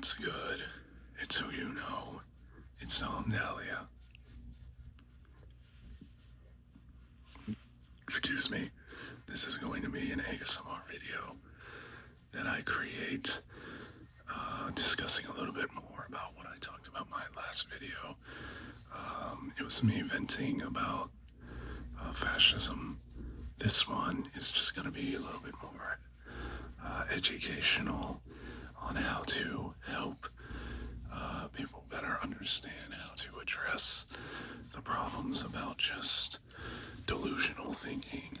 What's good? It's who you know. It's Dahlia. Excuse me. This is going to be an ASMR video that I create discussing a little bit more about what I talked about my last video. It was me venting about fascism. This one is just going to be a little bit more educational on how to help people better understand how to address the problems about just delusional thinking,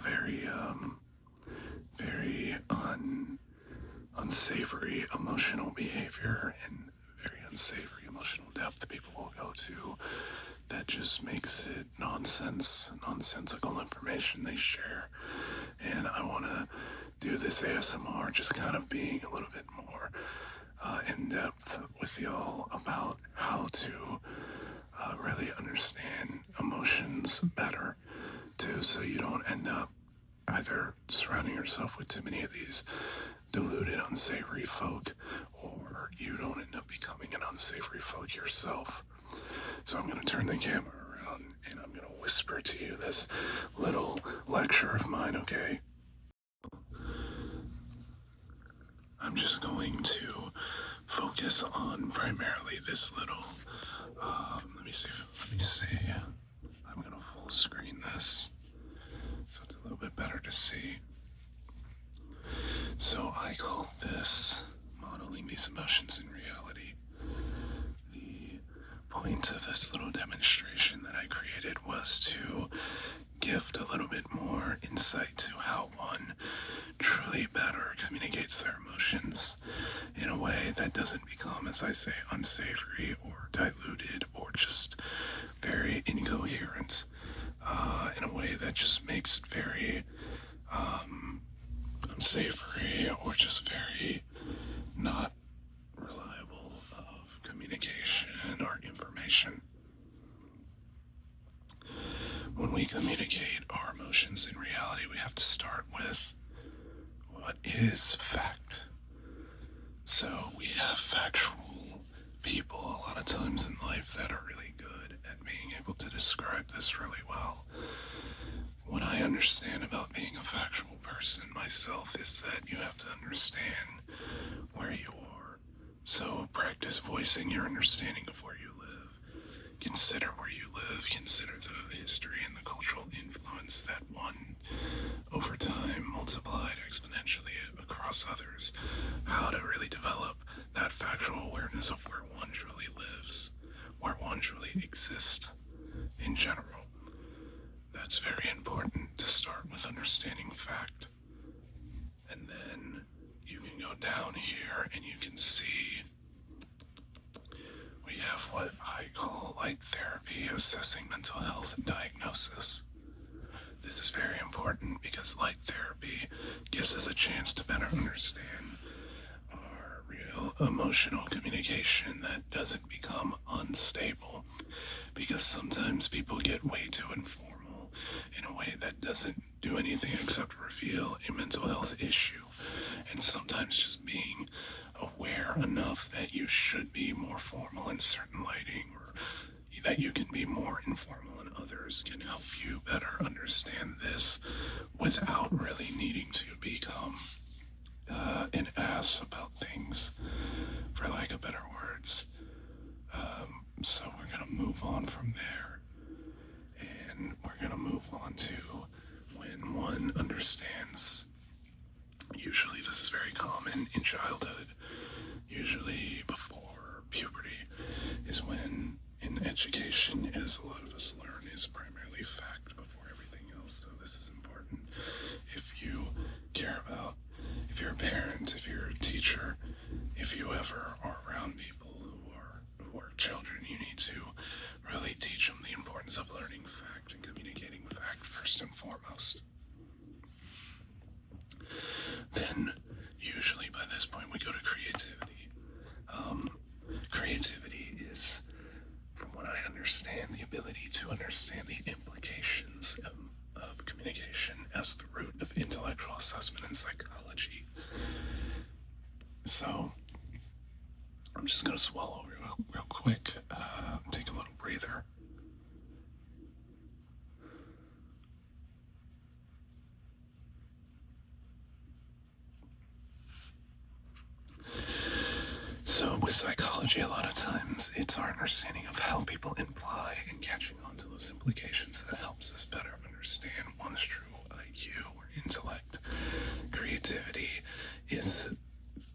very unsavory emotional behavior, and very unsavory emotional depth people will go to that just makes it nonsensical information they share. And I want to do this ASMR just kind of being a little bit more in depth with y'all about how to really understand emotions better too, so you don't end up either surrounding yourself with too many of these deluded, unsavory folk, or you don't end up becoming an unsavory folk yourself. So I'm going to turn the camera around and I'm going to whisper to you this little lecture of mine, okay? I'm just going to focus on primarily this little, let me see. I'm going to full screen this so it's a little bit better to see. So I call this modeling these emotions in reality. The point of this little demonstration that I created was to gift a little bit more insight to how one truly better communicates their emotions in a way that doesn't become, as I say, unsavory or diluted or just very incoherent, in a way that just makes it very unsavory or just very not reliable of communication or information. When we communicate our emotions in reality, we have to start with what is fact. So we have factual people a lot of times in life that are really good at being able to describe this really well. What I understand about being a factual person myself is that you have to understand where you are. So practice voicing your understanding of where you live. Consider where you live. Consider the history and the cultural influence that one, over time, multiplied exponentially across others. How to really develop that factual awareness of where one truly lives, where one truly exists in general. That's very important to start with understanding fact. And then you can go down here and you can see we have what I call light therapy, assessing mental health and diagnosis. This is very important because light therapy gives us a chance to better understand our real emotional communication that doesn't become unstable, because sometimes people get way too informal in a way that doesn't do anything except reveal a mental health issue. And sometimes just being aware enough that you should be more formal in certain lighting, or that you can be more informal in others, can help you better understand this without really needing to become an ass about things, for lack of better words. So we're going to move on from there, and we're going to move on to when one understands. Usually this is very common in childhood, usually before puberty, is when in education, as a lot of us learn, is primarily fact before everything else. So this is important. If you care about, if you're a parent, if you're a teacher, if you ever are around people who are children, you need to really teach them the importance of learning fact and communicating fact first and foremost. Then, usually by this point, we go to creativity. Creativity is, from what I understand, the ability to understand the implications of communication as the root of intellectual assessment in psychology. So I'm just going to swallow real quick, take a little breather. So, with psychology, a lot of times it's our understanding of how people imply and catching on to those implications that helps us better understand one's true IQ or intellect. Creativity is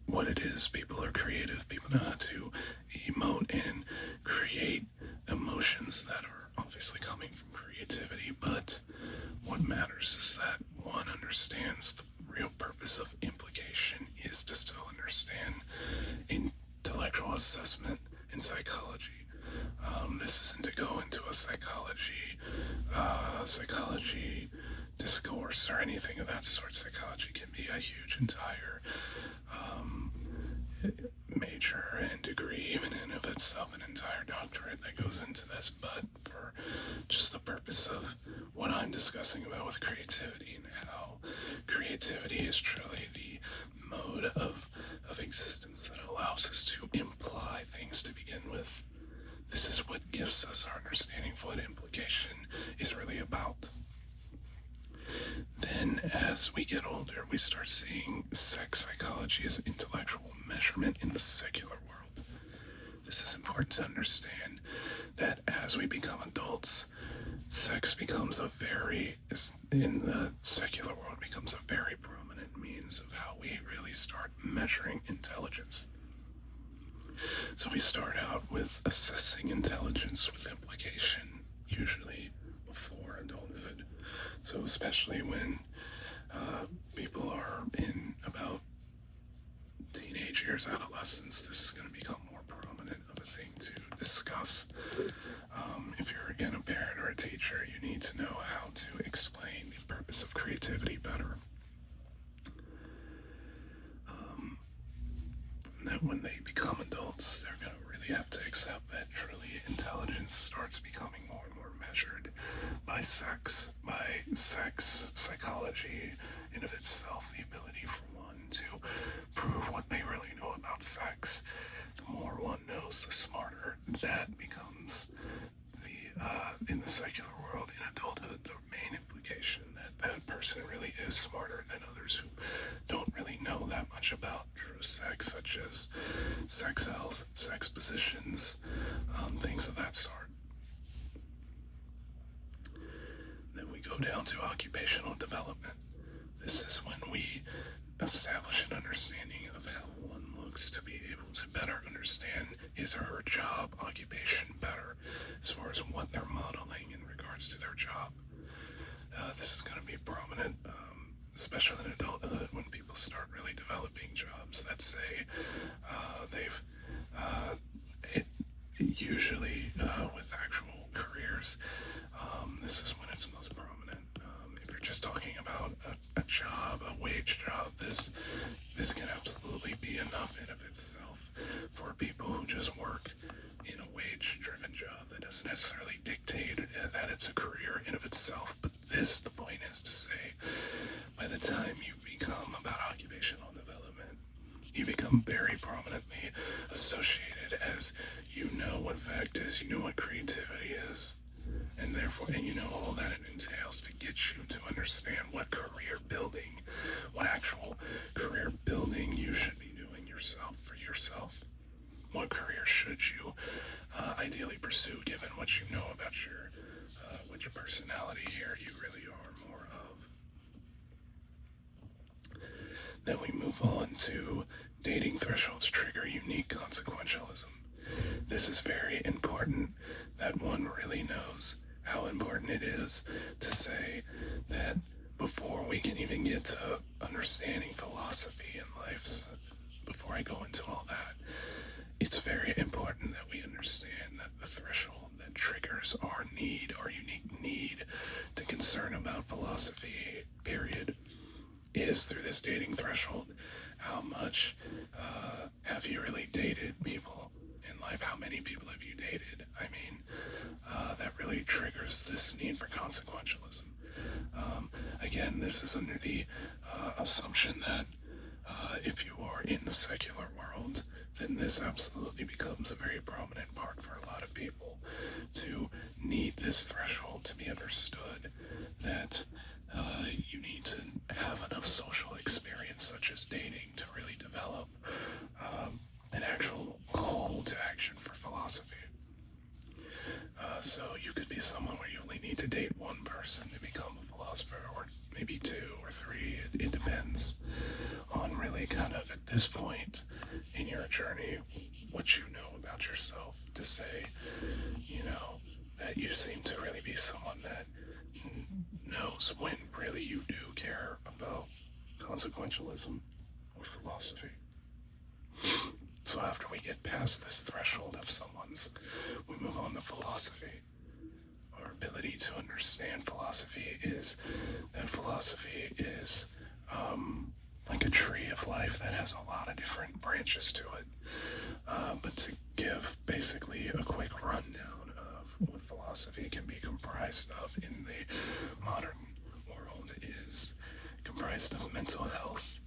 what it is. People are creative, people know how to emote and create emotions that are obviously coming from creativity, but what matters is that one understands the real purpose of implication is to still understand intellectual assessment in psychology. This isn't to go into a psychology discourse or anything of that sort. Psychology can be a huge entire major and degree, even in of itself, an entire doctorate that goes into this. But for just the purpose of what I'm discussing about with creativity and how creativity is truly the mode of existence that allows us to imply things to begin with. This is what gives us our understanding of what implication is really about. Then, as we get older, we start seeing sex psychology as intellectual measurement in the secular world. This is important to understand that as we become adults, sex becomes in the secular world, becomes a very prominent means of how we really start measuring intelligence. So we start out with assessing intelligence with implication, usually before adulthood. So especially when people are in about teenage years, adolescence, this is going to become more prominent of a thing to discuss. If you're again a parent or a teacher, you need to know how to explain the purpose of creativity better. And that when they become adults, they're going to really have to accept that truly intelligence starts becoming more and more measured by sex psychology in of itself, the ability for one to prove what they really know about sex. The more one knows, the smarter that becomes. In the secular world, in adulthood, the main implication that person really is smarter than others who don't really know that much about true sex, such as sex health, sex positions, things of that sort. Then we go down to occupational development. This is when we establish an understanding of how one looks to be able to better understand his or her job occupation better, as far as what they're modeling in regards to their job. This is going to be prominent, especially in adulthood, when people start really developing jobs that say they've usually with actual careers. This is when it's most prominent. If you're just talking about a job, a wage job, this can absolutely be enough in of itself for people who just work in a wage-driven job that doesn't necessarily dictate that it's a career in of itself. But the point is to say, by the time you become about occupational development, you become very prominently associated as you know what fact is, you know what creativity is, and therefore, and you know all that it entails to get you to understand what career building, what actual career building you should be doing yourself for yourself. What career should you ideally pursue, given what you know about what your personality here you really are more of. Then we move on to dating thresholds trigger unique consequentialism. This is very important that one really knows how important it is to say that before we can even get to understanding philosophy and life, before I go into all that, it's very important that we understand that the threshold that triggers our unique need to concern about philosophy, period, is through this dating threshold. How much have you really dated people in life? How many people have you dated? I mean, that really triggers this need for consequentialism. Again, this is under the assumption that If you are in the secular world, then this absolutely becomes a very prominent part for a lot of people to need this threshold to be understood that you need to have enough social experience, such as dating, to really develop an actual call to action for philosophy. So you could be someone where you only need to date one person to become a philosopher, or maybe two or three. It depends on really kind of at this point in your journey what you know about yourself to say, that you seem to really be someone that knows when really you do care about consequentialism or philosophy. So after we get past this threshold of someone's, we move on to philosophy. Our ability to understand philosophy is that philosophy is like a tree of life that has a lot of different branches to it. But to give basically a quick rundown of what philosophy can be comprised of in the modern world is comprised of mental health,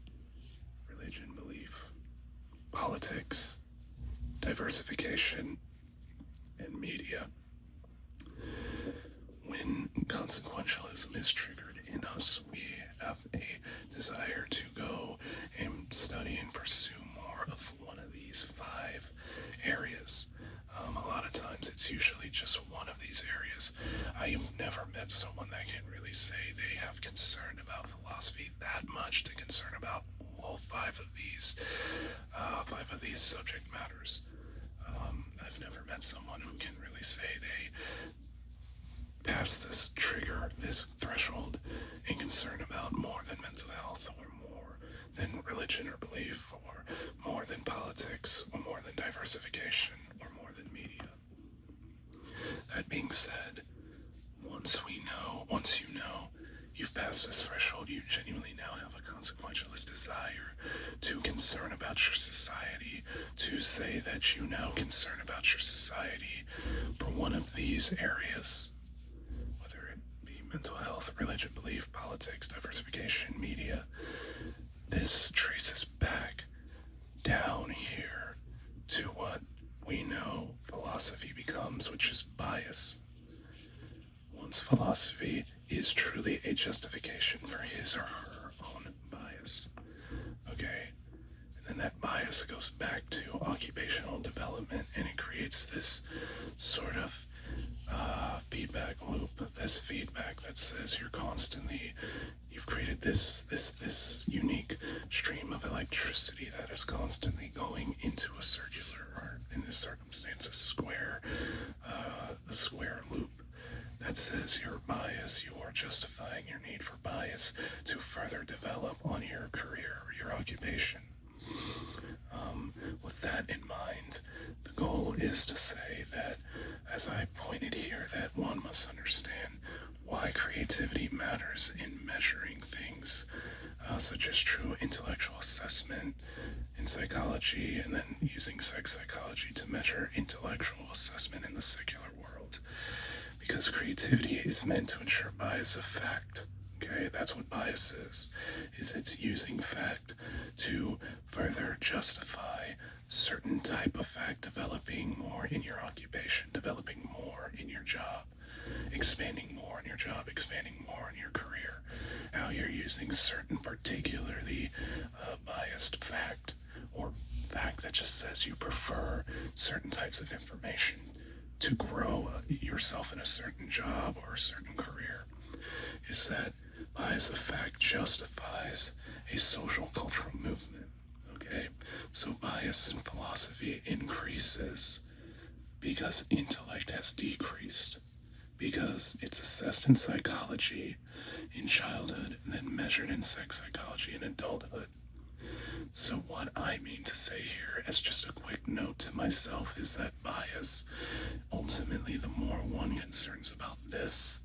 religion, belief, politics, diversification, and media. When consequentialism is triggered in us, we have a desire to go and study and pursue more of one of these five areas. A lot of times it's usually just one of these areas. I have never met someone that can really say they have concern about philosophy that much to concern about all five of these subject matters. I've never met someone who can really say they pass this trigger, this threshold, in concern about more than mental health, or more than religion or belief, or more than politics, or more than diversification, or more than media. That being said, once you know you've passed this threshold, you genuinely now have a consequentialist desire to concern about your society, to say that you now concern about your society for one of these areas, whether it be mental health, religion, belief, politics, diversification, media. This traces back down here to what we know philosophy becomes, which is bias. Once philosophy is truly a justification for his or her own bias, okay? And then that bias goes back to occupational development, and it creates this sort of feedback loop, this feedback that says you've created this unique stream of electricity that is constantly going into a circular, or in this circumstance, a square loop that says your bias, you are justifying your need for bias to further develop on your career or your occupation. With that in mind, the goal is to say that, as I pointed here, that one must understand why creativity matters in measuring things, such as true intellectual assessment in psychology, and then using sex psychology to measure intellectual assessment in the secular world. Because creativity is meant to ensure bias of fact. Okay, that's what bias is it's using fact to further justify certain type of fact, developing more in your occupation, developing more in your job, expanding more in your job, expanding more in your career, how you're using certain particularly biased fact, or fact that just says you prefer certain types of information to grow yourself in a certain job or a certain career, is that bias of fact justifies a social cultural movement. Okay, so bias in philosophy increases because intellect has decreased, because it's assessed in psychology in childhood and then measured in sex psychology in adulthood. So what I mean to say here, as just a quick note to myself, is that bias, ultimately, the more one concerns about this,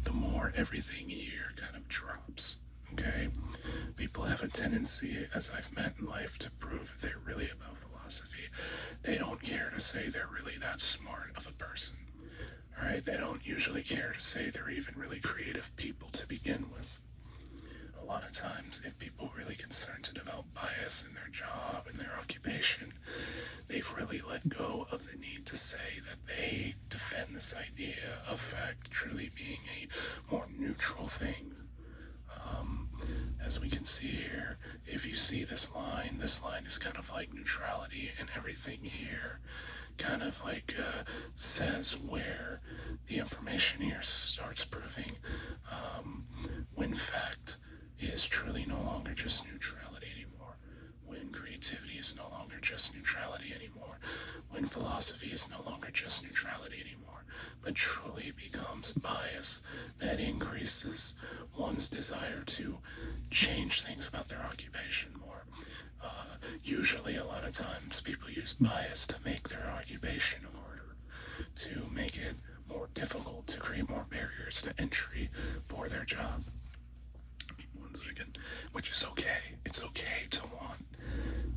the more everything here kind of drops, okay? People have a tendency, as I've met in life, to prove if they're really about philosophy. They don't care to say they're really that smart of a person, all right? They don't usually care to say they're even really creative people to begin with. A lot of times, if people really concern to develop bias in their job and their occupation, they've really let go of the need to say that they defend this idea of fact truly being a more neutral thing. As we can see here, if you see this line is kind of like neutrality, and everything here kind of like says where the information here starts proving when fact is truly no longer just neutrality anymore, when creativity is no longer just neutrality anymore, when philosophy is no longer just neutrality anymore, but truly becomes bias that increases one's desire to change things about their occupation more. Usually, a lot of times, people use bias to make their occupation harder, to make it more difficult, to create more barriers to entry for their job. One second. Which is okay. It's okay to want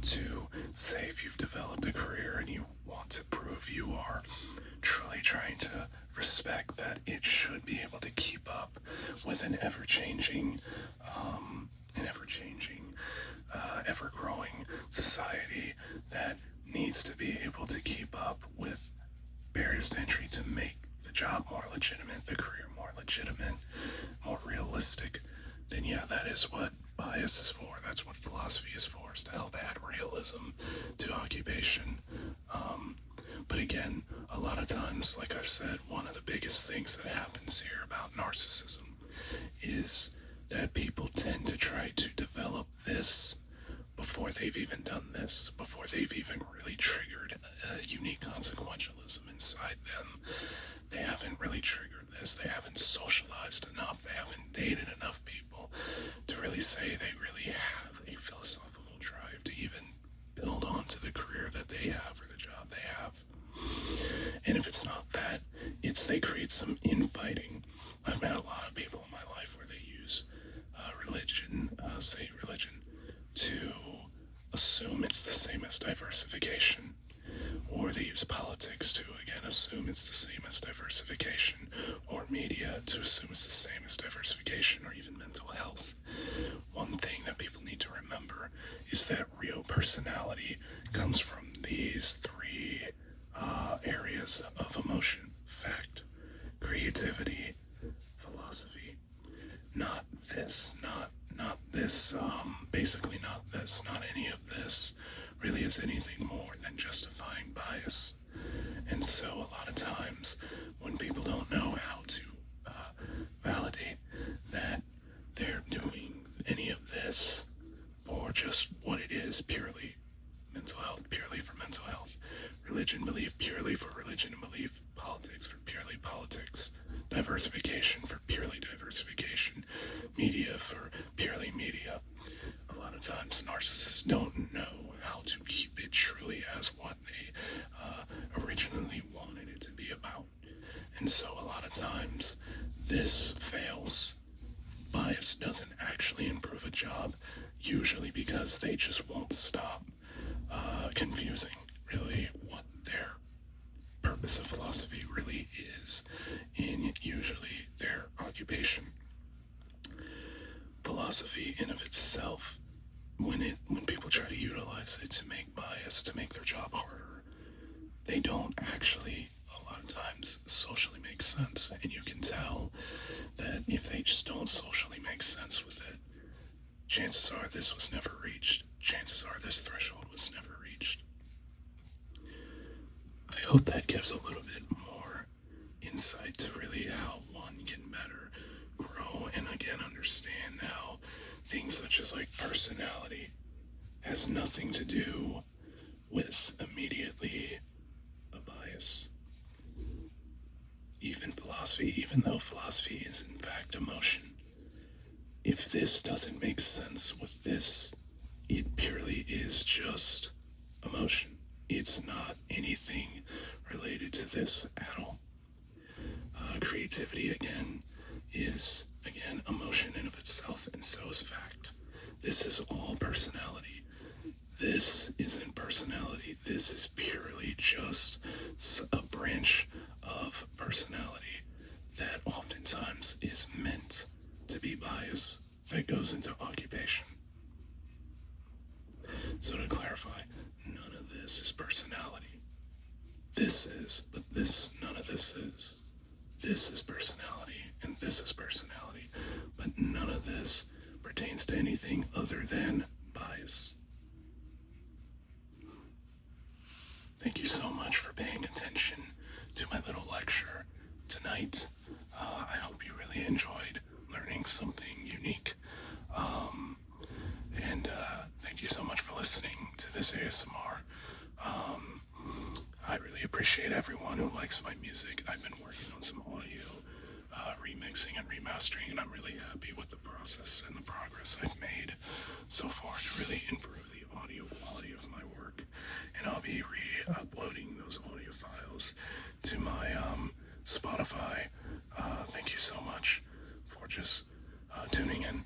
to say if you've developed a career and you want to prove you are truly trying to respect that it should be able to keep up with an ever-changing, ever-growing society that needs to be able to keep up with barriers to entry to make the job more legitimate, the career more legitimate, more realistic, then yeah, that is what bias is for. That's what philosophy is for, is to help add realism to occupation. But again, a lot of times, like I've said, one of the biggest things that happens here about narcissism is that people tend to try to develop this before they've even done this, before they've even really triggered a unique consequentialism inside them. They haven't really triggered this. They haven't socialized enough. They haven't dated enough people to really say they really have a philosophical drive to even build onto the career that they have or the job they have. And if it's not that, it's they create some infighting. I've met a lot of people in my life where they use religion, to assume it's the same as diversification. Or they use politics to, again, assume it's the same as diversification. Or media to assume it's the same as diversification, or even mental health. One thing that people need to remember is that real personality comes from these three areas of emotion: fact, creativity, philosophy. Not this, not this, basically not this, not any of this really is anything more than justifying bias. And so a lot of times when people don't know how to validate that they're doing any of this for just what it is, purely mental health, purely for mental health, religion, belief, purely for religion and belief, politics for purely politics, diversification for purely diversification, media for purely media. A lot of times narcissists don't know how to keep it truly as what they originally wanted it to be about. And so a lot of times this fails. Bias doesn't actually improve a job, usually because they just won't stop confusing really what their purpose of philosophy really is in usually their occupation. Philosophy in of itself, when people try to utilize it to make bias, to make their job harder, they don't actually a lot of times socially make sense. And you can tell that if they just don't socially make sense with it, chances are this was never reached. Chances are this threshold was never reached. I hope that gives a little bit more insight to really how one can better grow and again understand how things such as like personality has nothing to do with immediately a bias. Even philosophy, even though philosophy is in fact emotion, if this doesn't make sense with this, it purely is just emotion. It's not anything related to this at all. Creativity, again, is, again, emotion in of itself, and so is fact. This is all personality. This isn't personality. This is purely just a branch of personality that oftentimes is meant to be bias that goes into occupation. this is, but this, none of this is. This is personality, and this is personality, but none of this pertains to anything other than bias. Thank you so much for paying attention to my little lecture tonight. I hope you really enjoyed learning something unique. And thank you so much for listening to this ASMR. I really appreciate everyone who likes my music. I've been working on some audio remixing and remastering, and I'm really happy with the process.